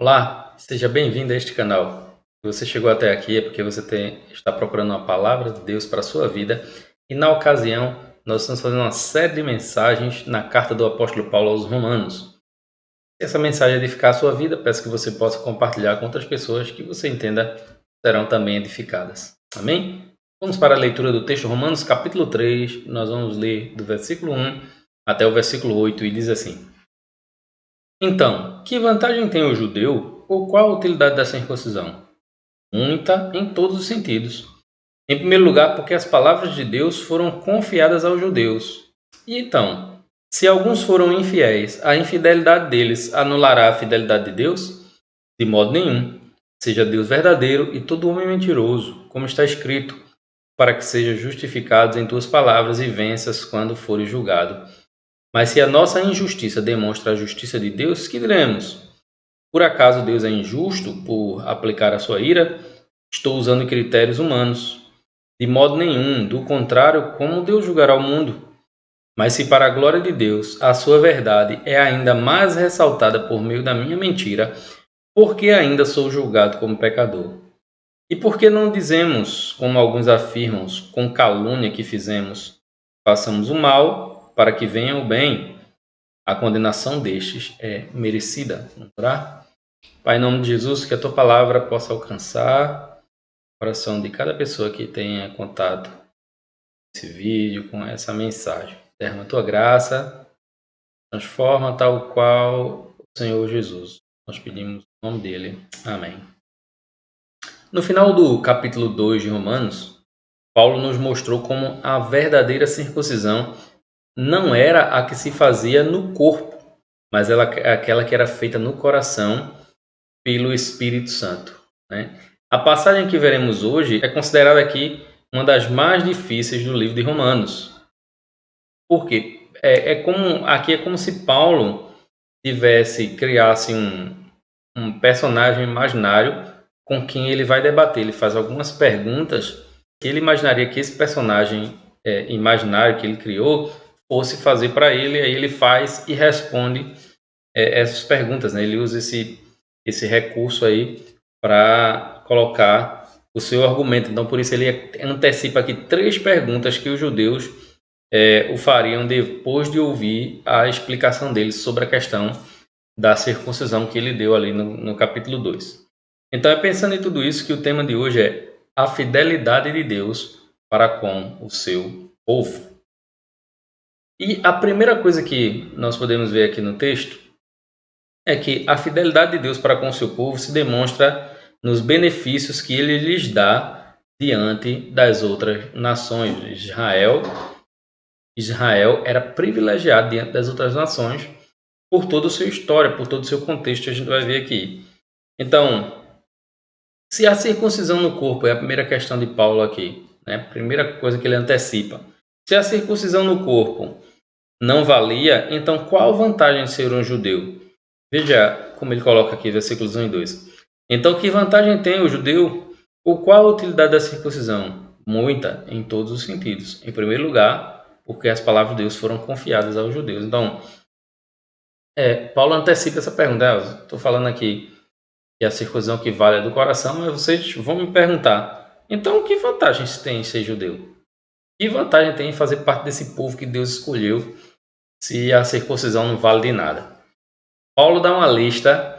Olá, seja bem-vindo a este canal. Se você chegou até aqui é porque você está procurando uma palavra de Deus para a sua vida e na ocasião nós estamos fazendo uma série de mensagens na carta do apóstolo Paulo aos Romanos. Se essa mensagem edificar a sua vida, peço que você possa compartilhar com outras pessoas que você entenda serão também edificadas. Amém? Vamos para a leitura do texto Romanos capítulo 3, nós vamos ler do versículo 1 até o versículo 8 e diz assim: Então, que vantagem tem o judeu ou qual a utilidade da circuncisão? Muita em todos os sentidos. Em primeiro lugar, porque as palavras de Deus foram confiadas aos judeus. E então, se alguns foram infiéis, a infidelidade deles anulará a fidelidade de Deus? De modo nenhum. Seja Deus verdadeiro e todo homem mentiroso, como está escrito, para que sejam justificados em tuas palavras e venças quando fores julgado. Mas se a nossa injustiça demonstra a justiça de Deus, que diremos? Por acaso Deus é injusto por aplicar a sua ira? Estou usando critérios humanos. De modo nenhum, do contrário, como Deus julgará o mundo? Mas se para a glória de Deus a sua verdade é ainda mais ressaltada por meio da minha mentira, por que ainda sou julgado como pecador? E por que não dizemos, como alguns afirmam, com calúnia que fizemos, façamos o mal para que venha o bem? A condenação destes é merecida. Vamos orar? Pai, em nome de Jesus, que a tua palavra possa alcançar o coração de cada pessoa que tenha contato com esse vídeo, com essa mensagem. Derrama a tua graça, transforma tal qual o Senhor Jesus. Nós pedimos em nome dele. Amém. No final do capítulo 2 de Romanos, Paulo nos mostrou como a verdadeira circuncisão não era a que se fazia no corpo, mas aquela que era feita no coração pelo Espírito Santo, né? A passagem que veremos hoje é considerada aqui uma das mais difíceis do livro de Romanos. Por quê? Aqui é como se Paulo criasse um personagem imaginário com quem ele vai debater. Ele faz algumas perguntas que ele imaginaria que esse personagem imaginário que ele criou fosse fazer para ele, aí ele faz e responde essas perguntas, né? Ele usa esse recurso aí para colocar o seu argumento. Então, por isso ele antecipa aqui 3 perguntas que os judeus o fariam depois de ouvir a explicação dele sobre a questão da circuncisão que ele deu ali no capítulo 2. Então, é pensando em tudo isso que o tema de hoje é a fidelidade de Deus para com o seu povo. E a primeira coisa que nós podemos ver aqui no texto é que a fidelidade de Deus para com o seu povo se demonstra nos benefícios que ele lhes dá diante das outras nações. Israel era privilegiado diante das outras nações por toda a sua história, por todo o seu contexto, a gente vai ver aqui. Então, se a circuncisão no corpo é a primeira questão de Paulo aqui, né? A primeira coisa que ele antecipa. Se a circuncisão no corpo não valia, então qual a vantagem de ser um judeu? Veja como ele coloca aqui, versículos 1 e 2. Então, que vantagem tem o judeu? Ou qual a utilidade da circuncisão? Muita, em todos os sentidos. Em primeiro lugar, porque as palavras de Deus foram confiadas aos judeus. Então, Paulo antecipa essa pergunta. Estou falando aqui que a circuncisão que vale é do coração, mas vocês vão me perguntar, então que vantagens tem em ser judeu? Que vantagem tem em fazer parte desse povo que Deus escolheu se a circuncisão não vale de nada? Paulo dá uma lista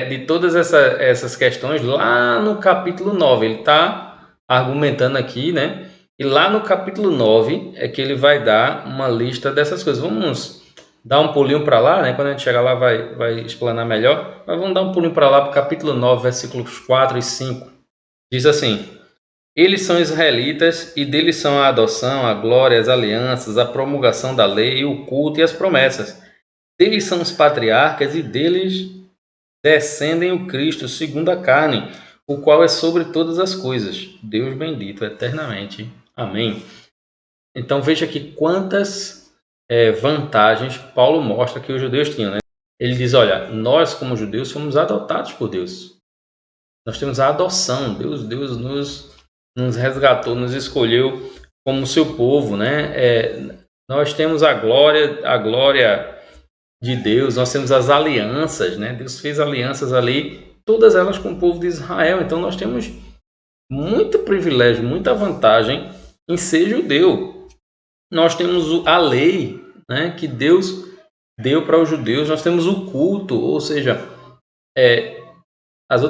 de todas essas questões lá no capítulo 9. Ele está argumentando aqui, né? E lá no capítulo 9 é que ele vai dar uma lista dessas coisas. Vamos dar um pulinho para lá, né? Quando a gente chegar lá vai explanar melhor. Mas vamos dar um pulinho para lá para o capítulo 9, versículos 4 e 5. Diz assim: Eles são israelitas e deles são a adoção, a glória, as alianças, a promulgação da lei, o culto e as promessas. Deles são os patriarcas e deles descendem o Cristo segundo a carne, o qual é sobre todas as coisas. Deus bendito eternamente. Amém. Então veja aqui quantas vantagens Paulo mostra que os judeus tinham, né? Ele diz, olha, nós como judeus fomos adotados por Deus. Nós temos a adoção. Deus nos resgatou, nos escolheu como seu povo, né? Nós temos a glória de Deus, nós temos as alianças, né? Deus fez alianças ali, todas elas com o povo de Israel. Então nós temos muito privilégio, muita vantagem em ser judeu. Nós temos a lei, né, que Deus deu para os judeus. Nós temos o culto, ou seja, as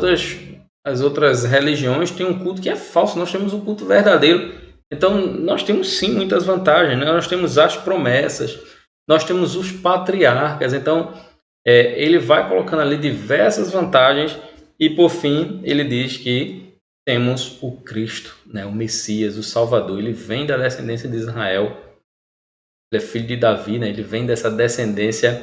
outras religiões têm um culto que é falso. Nós temos um culto verdadeiro. Então nós temos sim muitas vantagens, né? Nós temos as promessas, nós temos os patriarcas. Então ele vai colocando ali diversas vantagens e por fim ele diz que temos o Cristo, né, o Messias, o Salvador. Ele vem da descendência de Israel, ele é filho de Davi, né, ele vem dessa descendência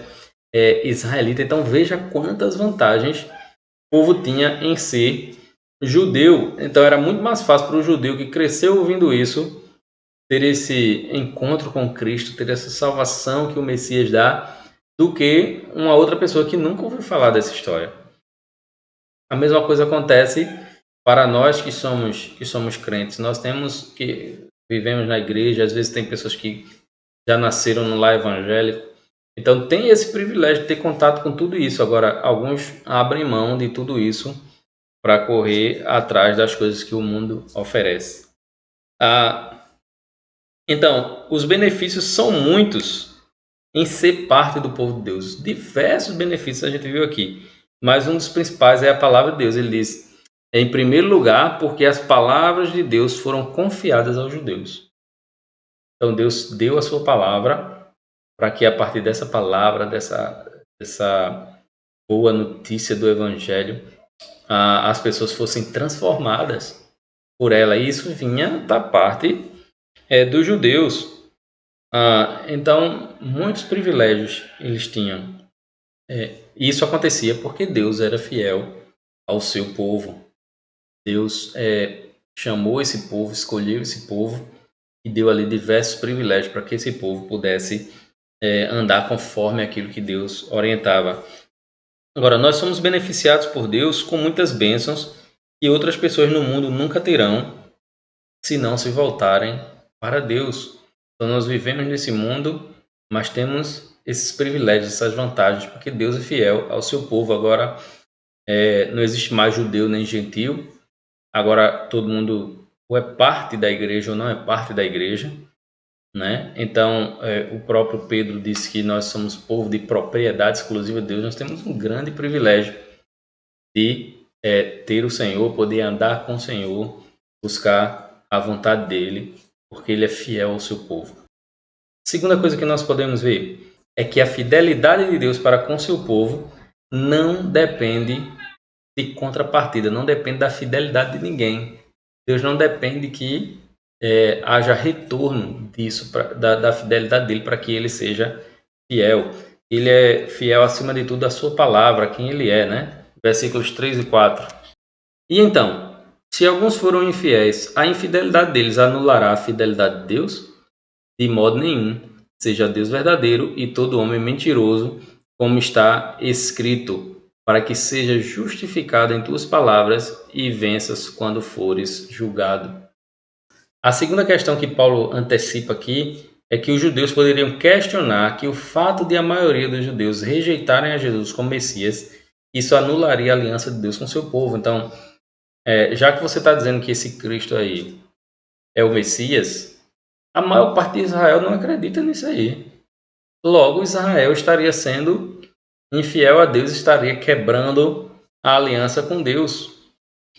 israelita. Então veja quantas vantagens o povo tinha em ser judeu. Então era muito mais fácil para o judeu que cresceu ouvindo isso ter esse encontro com Cristo, ter essa salvação que o Messias dá, do que uma outra pessoa que nunca ouviu falar dessa história. A mesma coisa acontece para nós que somos crentes. Nós temos que vivemos na igreja, às vezes tem pessoas que já nasceram no lar evangélico, então tem esse privilégio de ter contato com tudo isso. Agora, alguns abrem mão de tudo isso para correr atrás das coisas que o mundo oferece. Então, os benefícios são muitos em ser parte do povo de Deus. Diversos benefícios a gente viu aqui, mas um dos principais é a palavra de Deus. Ele diz, em primeiro lugar, porque as palavras de Deus foram confiadas aos judeus. Então Deus deu a sua palavra para que a partir dessa palavra, dessa boa notícia do Evangelho, as pessoas fossem transformadas por ela. E isso vinha da parte dos judeus. Então, muitos privilégios eles tinham. E isso acontecia porque Deus era fiel ao seu povo. Deus chamou esse povo, escolheu esse povo e deu ali diversos privilégios para que esse povo pudesse andar conforme aquilo que Deus orientava. Agora, nós somos beneficiados por Deus com muitas bênçãos que outras pessoas no mundo nunca terão se não se voltarem para Deus. Então, nós vivemos nesse mundo, mas temos esses privilégios, essas vantagens, porque Deus é fiel ao seu povo. Agora, não existe mais judeu nem gentil. Agora, todo mundo ou é parte da igreja ou não é parte da igreja, né? Então, o próprio Pedro disse que nós somos povo de propriedade exclusiva de Deus. Nós temos um grande privilégio de ter o Senhor, poder andar com o Senhor, buscar a vontade dele, porque ele é fiel ao seu povo. Segunda coisa que nós podemos ver é que a fidelidade de Deus para com seu povo não depende de contrapartida, não depende da fidelidade de ninguém. Deus não depende que haja retorno disso, da fidelidade dele, para que ele seja fiel. Ele é fiel acima de tudo à sua palavra, quem ele é, né? Versículos 3 e 4. E então, se alguns foram infiéis, a infidelidade deles anulará a fidelidade de Deus? De modo nenhum. Seja Deus verdadeiro e todo homem mentiroso, como está escrito, para que seja justificado em tuas palavras e venças quando fores julgado. A segunda questão que Paulo antecipa aqui é que os judeus poderiam questionar que o fato de a maioria dos judeus rejeitarem a Jesus como Messias, isso anularia a aliança de Deus com seu povo. Então, já que você está dizendo que esse Cristo aí é o Messias, a maior parte de Israel não acredita nisso aí. Logo, Israel estaria sendo infiel a Deus, estaria quebrando a aliança com Deus.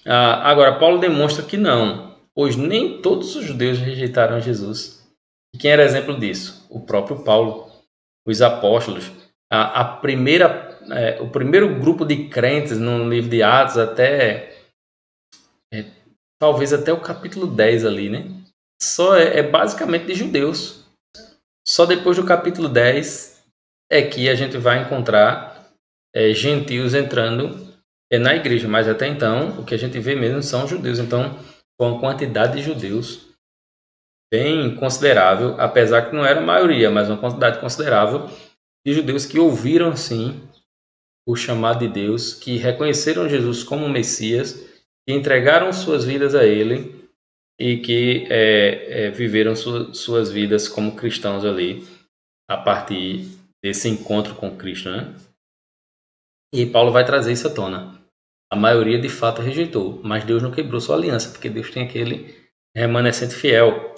Agora, Paulo demonstra que não, pois nem todos os judeus rejeitaram Jesus. E quem era exemplo disso? O próprio Paulo, os apóstolos. O primeiro grupo de crentes no livro de Atos, talvez até o capítulo 10 ali, né? Só é basicamente de judeus. Só depois do capítulo 10 é que a gente vai encontrar gentios entrando na igreja, mas até então o que a gente vê mesmo são judeus. Então, com uma quantidade de judeus bem considerável, apesar que não era a maioria, mas uma quantidade considerável de judeus que ouviram sim o chamado de Deus, que reconheceram Jesus como Messias, que entregaram suas vidas a Ele e que viveram suas vidas como cristãos ali a partir desse encontro com Cristo, né? E Paulo vai trazer isso à tona. A maioria de fato rejeitou, mas Deus não quebrou sua aliança, porque Deus tem aquele remanescente fiel.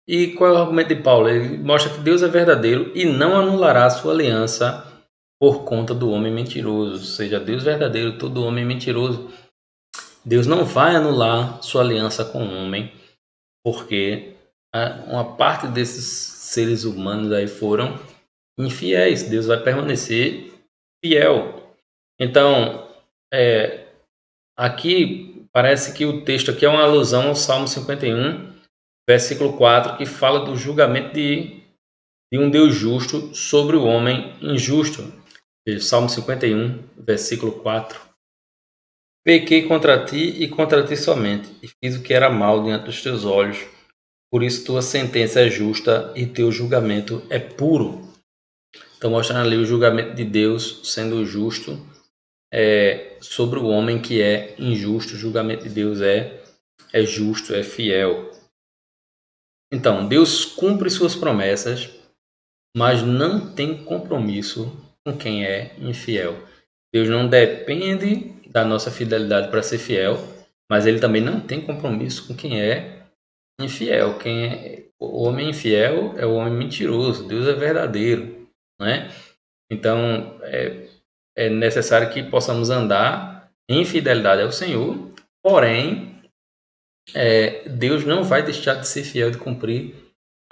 E qual é o argumento de Paulo? Ele mostra que Deus é verdadeiro e não anulará a sua aliança por conta do homem mentiroso. Ou seja, Deus verdadeiro, todo homem mentiroso. Deus não vai anular sua aliança com o homem, porque uma parte desses seres humanos aí foram infiéis. Deus vai permanecer fiel. Então, aqui parece que o texto aqui é uma alusão ao Salmo 51, versículo 4, que fala do julgamento de um Deus justo sobre o homem injusto. Salmo 51, versículo 4. Pequei contra ti e contra ti somente, e fiz o que era mal diante dos teus olhos. Por isso tua sentença é justa e teu julgamento é puro. Então mostrando ali o julgamento de Deus sendo justo sobre o homem que é injusto. O julgamento de Deus é justo, é fiel. Então, Deus cumpre suas promessas, mas não tem compromisso com quem é infiel. Deus não depende da nossa fidelidade para ser fiel, mas ele também não tem compromisso com quem é infiel. O homem infiel é o homem mentiroso. Deus é verdadeiro, né? Então é necessário que possamos andar em fidelidade ao Senhor, porém Deus não vai deixar de ser fiel, de cumprir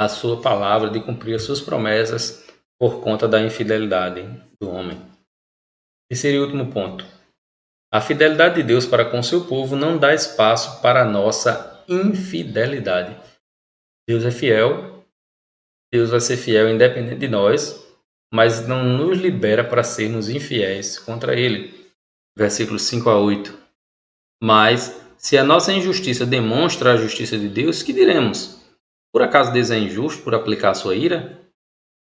a sua palavra, de cumprir as suas promessas por conta da infidelidade do homem. Esse seria o último ponto. A fidelidade de Deus para com seu povo não dá espaço para a nossa infidelidade. Deus é fiel, Deus vai ser fiel independente de nós, mas não nos libera para sermos infiéis contra Ele. Versículos 5 a 8. Mas, se a nossa injustiça demonstra a justiça de Deus, que diremos? Por acaso Deus é injusto por aplicar sua ira?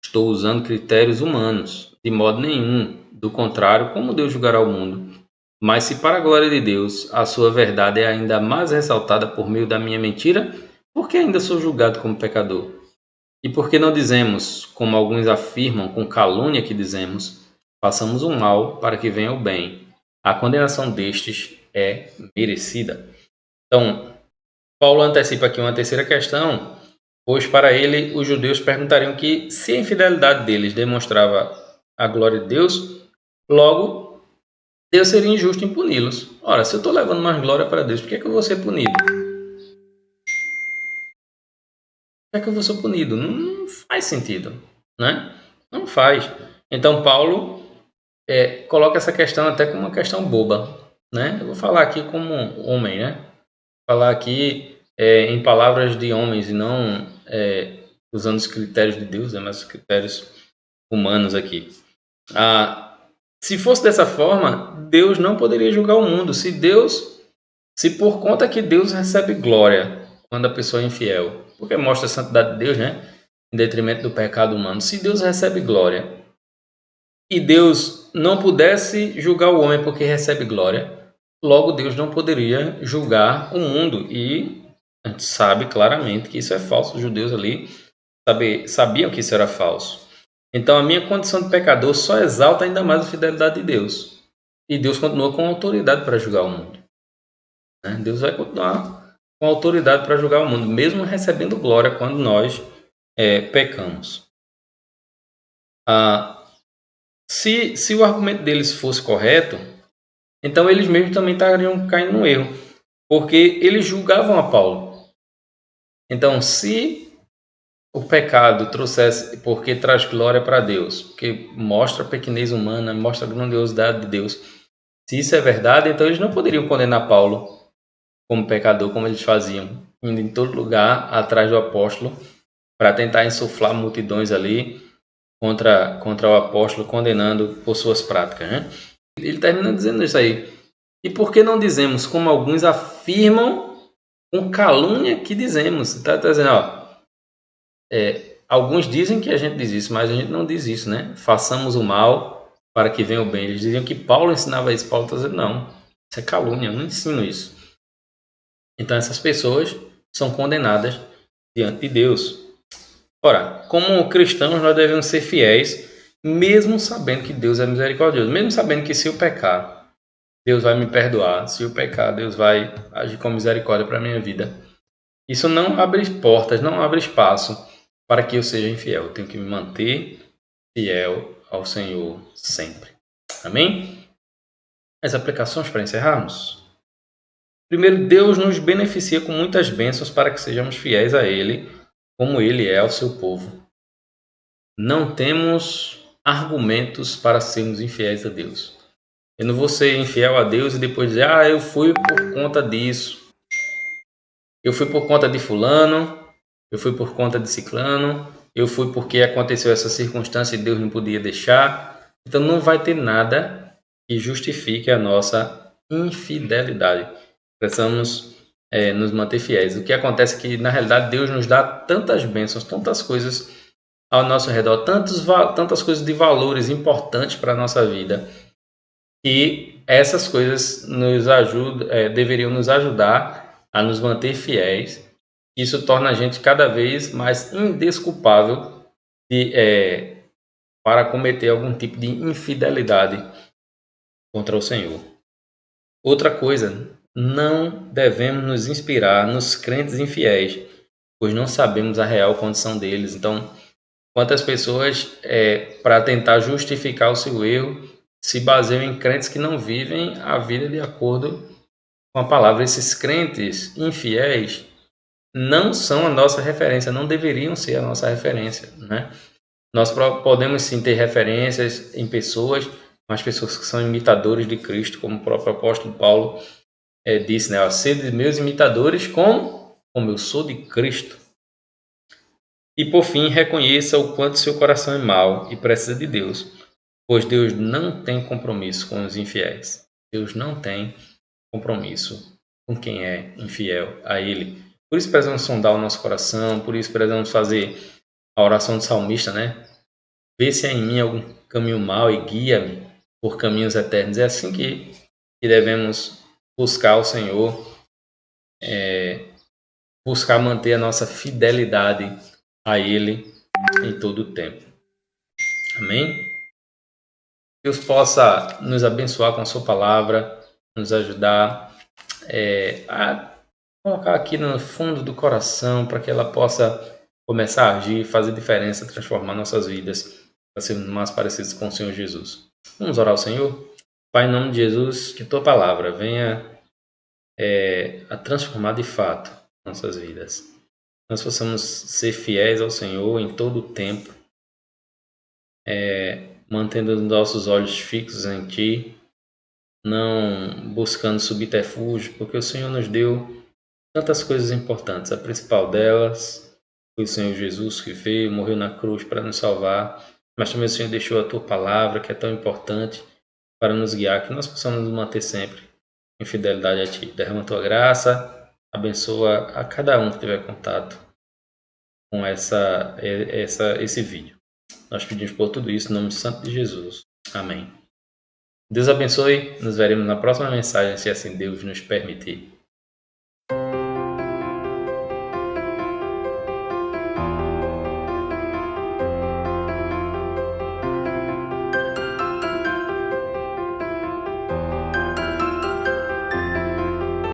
Estou usando critérios humanos, de modo nenhum. Do contrário, como Deus julgará o mundo? Mas se para a glória de Deus a sua verdade é ainda mais ressaltada por meio da minha mentira, por que ainda sou julgado como pecador? E por que não dizemos, como alguns afirmam com calúnia que dizemos, façamos o mal para que venha o bem? A condenação destes é merecida. Então, Paulo antecipa aqui uma terceira questão, pois para ele os judeus perguntariam que se a infidelidade deles demonstrava a glória de Deus, logo Deus seria injusto em puni-los. Ora, se eu estou levando mais glória para Deus, por que eu vou ser punido? Por que eu vou ser punido? Não faz sentido, né? Não faz. Então Paulo coloca essa questão até como uma questão boba, né? Eu vou falar aqui como homem, né? Falar aqui em palavras de homens e não usando os critérios de Deus, mas os critérios humanos aqui. Se fosse dessa forma, Deus não poderia julgar o mundo. Se por conta que Deus recebe glória quando a pessoa é infiel, porque mostra a santidade de Deus, né? Em detrimento do pecado humano. Se Deus recebe glória e Deus não pudesse julgar o homem porque recebe glória, logo Deus não poderia julgar o mundo. E a gente sabe claramente que isso é falso. Os judeus ali sabiam que isso era falso. Então a minha condição de pecador só exalta ainda mais a fidelidade de Deus. E Deus continua com autoridade para julgar o mundo. Deus vai continuar com autoridade para julgar o mundo, mesmo recebendo glória quando nós pecamos. Se o argumento deles fosse correto, então eles mesmos também estariam caindo no erro, porque eles julgavam a Paulo. Então, se o pecado trouxesse, porque traz glória para Deus, porque mostra a pequenez humana, mostra a grandiosidade de Deus, se isso é verdade, então eles não poderiam condenar Paulo como pecador, como eles faziam, indo em todo lugar atrás do apóstolo para tentar insuflar multidões ali contra o apóstolo, condenando por suas práticas, né? Ele termina dizendo isso aí. E por que não dizemos, como alguns afirmam, com calúnia que dizemos? Está dizendo, alguns dizem que a gente diz isso, mas a gente não diz isso, né? Façamos o mal para que venha o bem. Eles diziam que Paulo ensinava isso. Paulo está dizendo, não, isso é calúnia, eu não ensino isso. Então essas pessoas são condenadas diante de Deus. Ora, como cristãos nós devemos ser fiéis mesmo sabendo que Deus é misericordioso, mesmo sabendo que se eu pecar, Deus vai me perdoar, se eu pecar, Deus vai agir com misericórdia para a minha vida. Isso não abre portas, não abre espaço para que eu seja infiel. Eu tenho que me manter fiel ao Senhor sempre. Amém? As aplicações para encerrarmos. Primeiro, Deus nos beneficia com muitas bênçãos para que sejamos fiéis a Ele, como Ele é ao seu povo. Não temos argumentos para sermos infiéis a Deus. Eu não vou ser infiel a Deus e depois dizer, eu fui por conta disso. Eu fui por conta de fulano, eu fui por conta de ciclano, eu fui porque aconteceu essa circunstância e Deus não podia deixar. Então não vai ter nada que justifique a nossa infidelidade. Precisamos nos manter fiéis. O que acontece é que, na realidade, Deus nos dá tantas bênçãos, tantas coisas ao nosso redor, tantas coisas de valores importantes para a nossa vida, que essas coisas deveriam nos ajudar a nos manter fiéis. Isso torna a gente cada vez mais indesculpável para cometer algum tipo de infidelidade contra o Senhor. Outra coisa, não devemos nos inspirar nos crentes infiéis, pois não sabemos a real condição deles. Então, quantas pessoas, para tentar justificar o seu erro, se baseiam em crentes que não vivem a vida de acordo com a palavra. Esses crentes infiéis não são a nossa referência, não deveriam ser a nossa referência, né? Nós podemos sim ter referências em pessoas, mas pessoas que são imitadores de Cristo, como o próprio apóstolo Paulo disse, né? Sede meus imitadores como eu sou de Cristo. E por fim, reconheça o quanto seu coração é mau e precisa de Deus, pois Deus não tem compromisso com os infiéis. Deus não tem compromisso com quem é infiel a Ele. Por isso precisamos sondar o nosso coração, por isso precisamos fazer a oração do salmista, né? Vê se há em mim algum caminho mau e guia-me por caminhos eternos. É assim que devemos buscar o Senhor, buscar manter a nossa fidelidade a Ele em todo o tempo. Amém? Deus possa nos abençoar com a sua palavra, nos ajudar a colocar aqui no fundo do coração para que ela possa começar a agir, fazer diferença, transformar nossas vidas para sermos mais parecidos com o Senhor Jesus. Vamos orar ao Senhor? Pai, em nome de Jesus, que tua palavra venha a transformar de fato nossas vidas. Nós possamos ser fiéis ao Senhor em todo o tempo, mantendo os nossos olhos fixos em Ti, não buscando subterfúgio, porque o Senhor nos deu tantas coisas importantes. A principal delas foi o Senhor Jesus, que veio, morreu na cruz para nos salvar, mas também o Senhor deixou a Tua palavra, que é tão importante para nos guiar, que nós possamos nos manter sempre em fidelidade a Ti. Derrama a Tua graça, abençoa a cada um que tiver contato com esse vídeo. Nós pedimos por tudo isso, no nome santo de Jesus. Amém. Deus abençoe. Nos veremos na próxima mensagem, se assim Deus nos permitir.